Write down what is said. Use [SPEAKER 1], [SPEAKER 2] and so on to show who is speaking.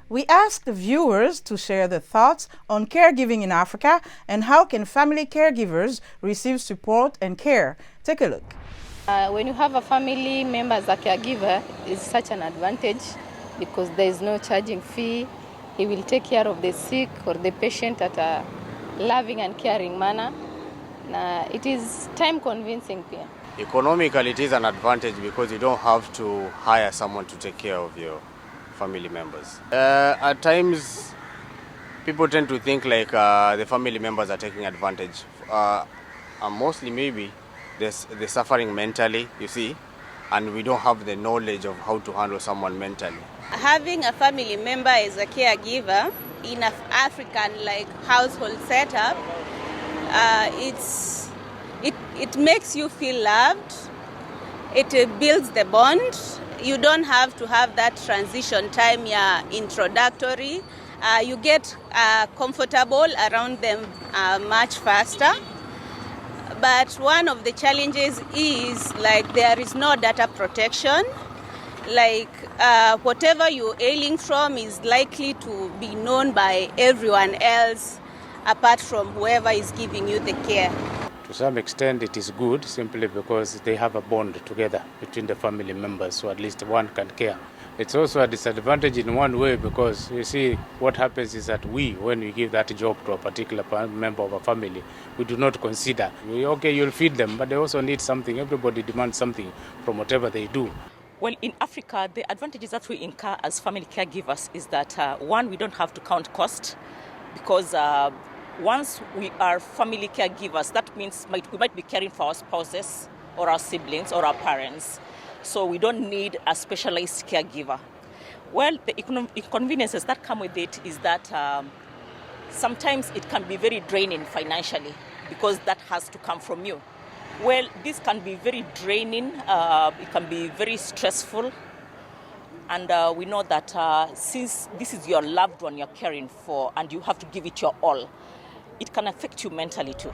[SPEAKER 1] We asked the viewers to share their thoughts on caregiving in Africa and how can family caregivers receive support and care. Take a look.
[SPEAKER 2] When you have a family member as a caregiver, it's such an advantage because there is no charging fee. He will take care of the sick or the patient at a loving and caring manner. It is time convincing here.
[SPEAKER 3] Economically, it is an advantage because you don't have to hire someone to take care of your family members. At times, people tend to think like the family members are taking advantage. Mostly maybe they're suffering mentally, you see, and we don't have the knowledge of how to handle someone mentally.
[SPEAKER 4] Having a family member as a caregiver in an African household setup, it makes you feel loved. It builds the bond. You don't have to have that transition time, introductory. You get comfortable around them much faster. But one of the challenges is there is no data protection. Whatever you're ailing from is likely to be known by everyone else apart from whoever is giving you the care.
[SPEAKER 5] To some extent it is good simply because they have a bond together between the family members, so at least one can care. It's also a disadvantage in one way because you see what happens is that when we give that job to a particular member of a family, we do not consider, okay, you'll feed them, but they also need something. Everybody demands something from whatever they do.
[SPEAKER 6] Well, in Africa, the advantages that we incur as family caregivers is that, one, we don't have to count cost because once we are family caregivers, that means we might be caring for our spouses or our siblings or our parents. So we don't need a specialized caregiver. Well, the inconveniences that come with it is that sometimes it can be very draining financially because that has to come from you. Well, this can be very draining, it can be very stressful. And we know that since this is your loved one you're caring for and you have to give it your all, it can affect you mentally too.